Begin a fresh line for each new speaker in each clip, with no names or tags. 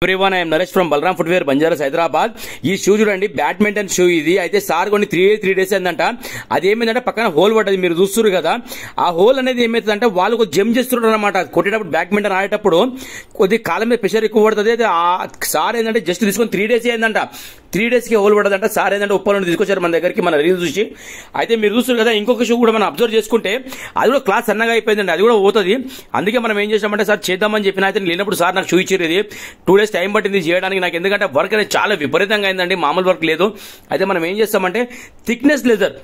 Everyone I'm Naresh from Balaram footwear Banjaras Hyderabad. ఈ shoe చూడండి, badminton shoe ఇది. అయితే సార్ కొన్ని 3 days అయిందంట. అది ఏమైందంటే పక్కన హోల్ పడ్డది, మీరు చూస్తున్నారు కదా. ఆ హోల్ అనేది ఏమైతుందంటే వాళ్ళు కొద్ది జంప్ చేస్తున్నారు అనమాట. కొట్టేటప్పుడు బ్యాడ్మింటన్ ఆడేటప్పుడు కొద్ది కాలం మీద ప్రెషర్ ఎక్కువ పడుతుంది. అయితే ఆ సార్ ఏంటంటే జస్ట్ తీసుకొని 3 days అయిందంట. 3 days కి హోల్ పడదంట. సార్ ఏంటంటే ఉప్పల్ నుండి తీసుకొచ్చారు మన దగ్గరికి, మన రీల్ చూసి. అయితే మీరు చూస్తున్నారు కదా, ఇంకొక షూ కూడా మనం అబ్జర్వ్ చేసుకుంటే అది కూడా క్లాస్ సన్నగా అయిపోయిందండి, అది కూడా పోతుంది. అందుకే మనం ఏం చేసామంటే సార్ చేద్దామని చెప్పిన. అయితే లేనప్పుడు సార్ నాకు షూ ఇచ్చారు. ఇది 2 days టైం పట్టింది చేయడానికి నాకు, ఎందుకంటే వర్క్ అనేది చాలా విపరీతంగా అయిందండి, మామూలు వర్క్ లేదు. అయితే మనం ఏం చేస్తామంటే థిక్నెస్ లెదర్,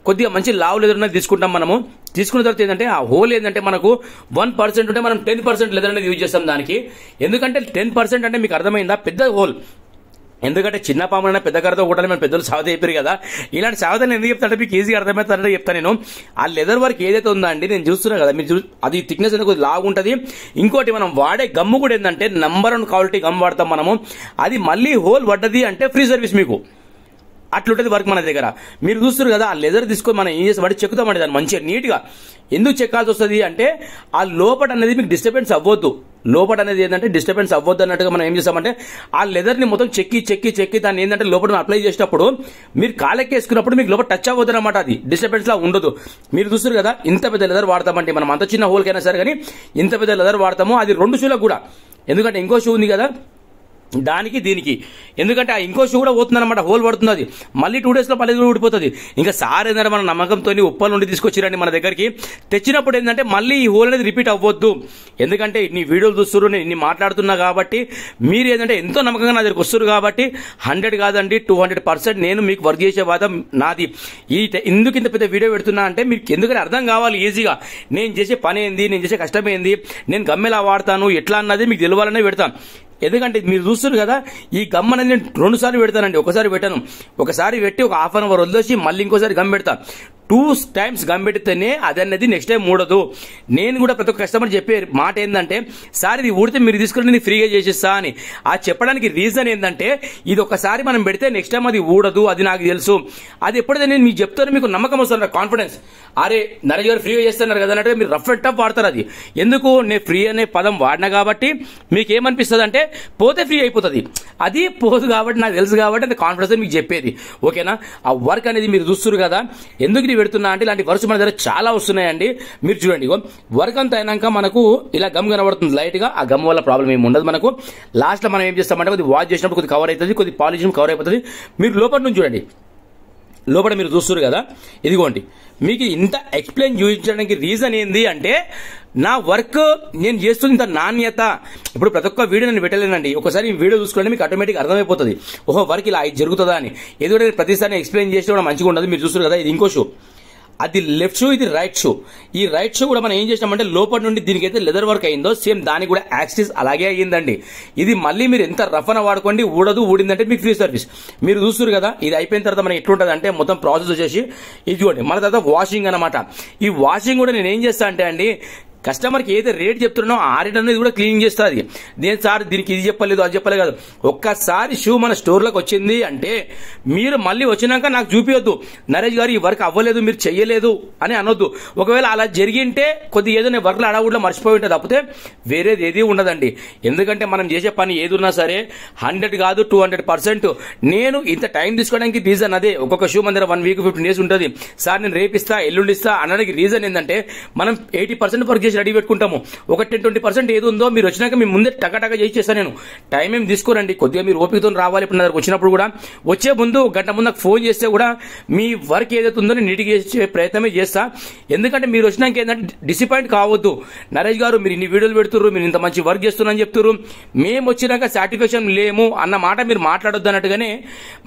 కొద్దిగా మంచి లావ్ లెదర్ అనేది తీసుకుంటాం. మనము తీసుకున్న తర్వాత ఏంటంటే ఆ హోల్ ఏంటంటే మనకు 1% ఉంటే మనం 10% లెదర్ అనేది యూజ్ చేస్తాం దానికి. ఎందుకంటే 10% అంటే మీకు అర్థమైందా, పెద్ద హోల్. ఎందుకంటే చిన్న పాములైనా పెద్ద కర్రతో కొట్టాలి, మన పెద్దలు సావత అయిపోయారు కదా. ఇలాంటి సావతలు ఎందుకు చెప్తారంటే మీకు ఈజీగా అర్థమవుతారంటే చెప్తాను నేను. ఆ లెదర్ వర్క్ ఏదైతే ఉందో అండి, నేను చూస్తున్నా కదా, మీరు అది థిక్నెస్ అనేది కొద్దిగా లాగా ఉంటుంది. ఇంకోటి మనం వాడే గమ్ము కూడా ఏంటంటే నంబర్ 1 క్వాలిటీ గమ్ వాడతాం మనము. అది మళ్ళీ హోల్ పడ్డది అంటే ఫ్రీ సర్వీస్ మీకు, అట్లుంటది వర్క్ మన దగ్గర. మీరు చూస్తారు కదా, ఆ లెదర్ తీసుకొని మనం ఏం చేస్తామంటే చెక్కుతామండి దాన్ని మంచిగా నీట్గా. ఎందుకు చెక్కాల్సి వస్తుంది అంటే ఆ లోపట అనేది మీకు డిస్టర్బెన్స్ అవ్వద్దు. లోపట అనేది ఏంటంటే డిస్టర్బెన్స్ అవ్వద్దు అన్నట్టుగా మనం ఏం చేస్తామంటే ఆ లెదర్ని మొత్తం చెక్కి దాన్ని ఏంటంటే లోపల అప్లై చేసేటప్పుడు మీరు కాలెక్కేసుకున్నప్పుడు మీకు లోపల టచ్ అవ్వద్దు అనమాట, అది డిస్టర్బెన్స్ లా ఉండదు. మీరు చూస్తారు కదా, ఇంత పెద్ద లెదర్ వాడతామంటే మనం, అంత చిన్న హోల్కైనా సరే కానీ ఇంత పెద్ద లెదర్ వాడతాము. అది 2 షూలకు కూడా. ఎందుకంటే ఇంకో షూ ఉంది కదా దానికి దీనికి, ఎందుకంటే ఆ ఇంకో షూ కూడా పోతుందన్నమాట, హోల్ పడుతుంది. అది మళ్ళీ 2 days లో మళ్ళీ ఊడిపోతుంది. ఇంకా సార్ ఏంటంటే మన నమ్మకంతో ఉప్పల్ నుండి తీసుకొచ్చిరండి మన దగ్గరికి. తెచ్చినప్పుడు ఏంటంటే మళ్ళీ ఈ హోల్ అనేది రిపీట్ అవ్వద్దు. ఎందుకంటే నీ వీడియోలు చూస్తున్నారు, నేను ఇన్ని మాట్లాడుతున్నా కాబట్టి మీరు ఏంటంటే ఎంతో నమ్మకంగా నా దగ్గరికి వస్తున్నారు కాబట్టి 100 కాదండి 200% నేను మీకు వర్క్ చేసే వాదం నాది. ఎందుకు ఇంత పెద్ద వీడియో పెడుతున్నా అంటే మీకు ఎందుకంటే అర్థం కావాలి ఈజీగా, నేను చేసే పని ఏంది, నేను చేసే కష్టం ఏంది, నేను గమ్మెలా వాడతాను ఎట్లా అన్నది మీకు తెలియాలనే పెడతాను. ఎందుకంటే మీరు చూస్తున్నారు కదా, ఈ గమ్ అనేది నేను 2 సార్లు పెడతానండి, ఒకసారి పెట్టాను. ఒకసారి పెట్టి ఒక ½ hour వదిలేసి మళ్ళీ ఇంకోసారి గమ్ పెడతాను. 2 times గమ్ పెడితేనే అది అనేది నెక్స్ట్ టైం ఊడదు. నేను కూడా ప్రతి ఒక్క కస్టమర్ చెప్పే మాట ఏంటంటే, సార్ ఇది ఊడితే మీరు తీసుకుని నేను ఫ్రీగా చేసేస్తా అని. ఆ చెప్పడానికి రీజన్ ఏంటంటే ఇది ఒకసారి మనం పెడితే నెక్స్ట్ టైం అది ఊడదు, అది నాకు తెలుసు. అది ఎప్పుడైతే నేను మీకు చెప్తానో మీకు నమ్మకం వస్తుంది, కాన్ఫిడెన్స్. అరే నరేష్ గారు ఫ్రీగా చేస్తున్నారు కదా అన్నట్టు మీరు రఫ్ అండ్ టఫ్ వాడతారు. అది ఎందుకు, నేను ఫ్రీ అనే పదం వాడినా కాబట్టి మీకు ఏమనిపిస్తుంది అంటే పోతే ఫ్రీ అయిపోతుంది. అది పోదు కాబట్టి నాకు తెలుసు కాబట్టి అది కాన్ఫిడెన్స్ మీకు చెప్పేది. ఓకేనా, ఆ వర్క్ అనేది మీరు చూస్తున్నారు కదా. ఎందుకు ఇది పెడుతున్నా అంటే ఇలాంటి వర్క్స్ మన దగ్గర చాలా వస్తున్నాయండి. మీరు చూడండి, వర్క్ అంతా అయినాక మనకు ఇలా గమ్ కనబడుతుంది లైట్ గా. ఆ గమ్ వల్ల ప్రాబ్లం ఏమి ఉండదు మనకు. లాస్ట్ లో మనం ఏం చేస్తామంటే కొద్ది వాష్ చేసినప్పుడు కొద్ది కవర్ అవుతుంది, కొద్ది పాలిష్ కవర్ అయిపోతుంది. మీరు లోపల నుంచి చూడండి, లోపల మీరు చూస్తున్నారు కదా, ఇదిగోండి. మీకు ఇంత ఎక్స్ప్లెయిన్ చూపించడానికి రీజన్ ఏంది అంటే నా వర్క్ నేను చేస్తుంది ఇంత నాణ్యత. ఇప్పుడు ప్రతి ఒక్క వీడియో నేను పెట్టలేనండి, ఒకసారి ఈ వీడియో చూసుకుంటే మీకు ఆటోమేటిక్ అర్థమైపోతుంది, ఓహో వర్క్ ఇలా జరుగుతుందా అని. ఎందుకంటే ప్రతిసారి ఎక్స్ప్లెయిన్ చేస్తే కూడా మంచిగా ఉండదు. మీరు చూస్తున్నారు కదా, ఇది ఇంకో షూ, అది లెఫ్ట్ షూ, ఇది రైట్ షూ. ఈ రైట్ షూ కూడా మనం ఏం చేసినామంటే లోపల నుండి దీనికైతే లెదర్ వర్క్ అయిందో సేమ్ దానికి కూడా యాక్సిస్ అలాగే అయ్యిందండి. ఇది మళ్ళీ మీరు ఎంత రఫ్ అని వాడుకోండి, ఊడదు. ఊడిందంటే మీకు ఫ్రీ సర్వీస్. మీరు చూస్తున్నారు కదా, ఇది అయిపోయిన తర్వాత మనకి ఎట్లుంటుంది అంటే మొత్తం ప్రాసెస్ వచ్చేసి ఇదిగోండి. మన తర్వాత వాషింగ్ అనమాట. ఈ వాషింగ్ కూడా నేను ఏం చేస్తా అంటే అండి, కస్టమర్కి ఏదైతే రేట్ చెప్తున్నానో ఆ రేట్ అనేది కూడా క్లీనింగ్ చేస్తుంది. నేను సార్ దీనికి ఇది చెప్పలేదు అది చెప్పలేదు కాదు. ఒక్కసారి షూ మన స్టోర్లోకి వచ్చింది అంటే మీరు మళ్ళీ వచ్చినాక నాకు చూపించొద్దు, నరేష్ గారు ఈ వర్క్ అవ్వలేదు మీరు చెయ్యలేదు అని అనొద్దు. ఒకవేళ అలా జరిగింటే కొద్దిగా ఏదో నేను వర్క్లో అడగకుండా మర్చిపోయి ఉంటుంది తప్పితే వేరేది ఏది ఉండదండి. ఎందుకంటే మనం చేసే పని ఏది ఉన్నా సరే 100 కాదు 200%. నేను ఇంత టైం తీసుకోవడానికి రీజన్ అదే. ఒక్కొక్క షూ మన దగ్గర 1 week 15 days ఉంటుంది. సార్ నేను రేపిస్తా ఎల్లుండి ఇస్తా అనడానికి రీజన్ ఏంటంటే మనం 80% వర్క్ రెడీ పెట్టుకుంటాము. ఒక 10-20% ఏది ఉందో మీరు వచ్చినాక మీ ముందే టకాటకా చేసి చేస్తాను. నేను టైం ఏం తీసుకోరండి, కొద్దిగా మీరు ఓపికతో రావాలి. ఇప్పుడు నా దగ్గరకు వచ్చినప్పుడు కూడా వచ్చే ముందు 1 గంట ముందు నాకు ఫోన్ చేస్తే కూడా మీ వర్క్ ఏదైతే ఉందో నేను నీట్గా చేసే ప్రయత్నమే చేస్తా. ఎందుకంటే మీరు వచ్చినాక ఏంటంటే డిసప్పాయింట్ కావద్దు, నరేష్ గారు మీరు ఇన్ని వీడియోలు పెడుతున్నారు, మీరు ఇంత మంచి వర్క్ చేస్తున్నారని చెప్తున్నారు, మేము వచ్చినాక సాటిస్ఫాక్షన్ లేము అన్న మాట మీరు మాట్లాడొద్దు అన్నట్టుగానే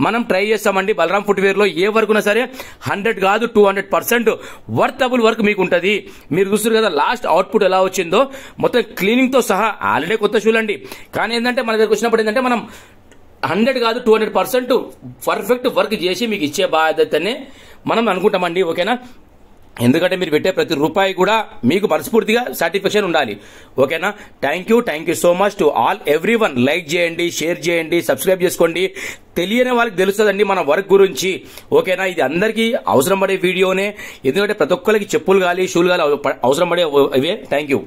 మనం ట్రై చేస్తామండి. బలరాం ఫుట్వేర్ లో ఏ వర్క్ ఉన్నా సరే 100 కాదు 200% వర్తబుల్ వర్క్ మీకు ఉంటుంది. మీరు చూస్తారు కదా లాస్ట్ అవుట్పుట్ ఎలా వచ్చిందో, మొత్తం క్లీనింగ్ తో సహా. ఆల్రెడీ కొత్త షూలు అండి, కానీ ఏంటంటే మన దగ్గరకు వచ్చినప్పుడు ఏంటంటే మనం 100 కాదు 200% పర్ఫెక్ట్ వర్క్ చేసి మీకు ఇచ్చే బాధ్యతనే మనం అనుకుంటామండి. ఓకేనా, ఎందుకంటే మీరు పెట్టే ప్రతి రూపాయి కూడా మీకు మనస్ఫూర్తిగా సాటిస్ఫాక్షన్ ఉండాలి. ఓకేనా, thank you so much to all everyone. Like చేయండి, షేర్ చేయండి, సబ్స్క్రైబ్ చేసుకోండి. తెలియని వాళ్ళకి తెలుస్తుందండి మన వర్క్ గురించి. ఓకేనా, ఇది అందరికీ అవసరం పడే వీడియోనే. ఎందుకంటే ప్రతి ఒక్కరికి చెప్పులు గాలి షూలు గాలి అవసరం పడే ఇవే. Thank you.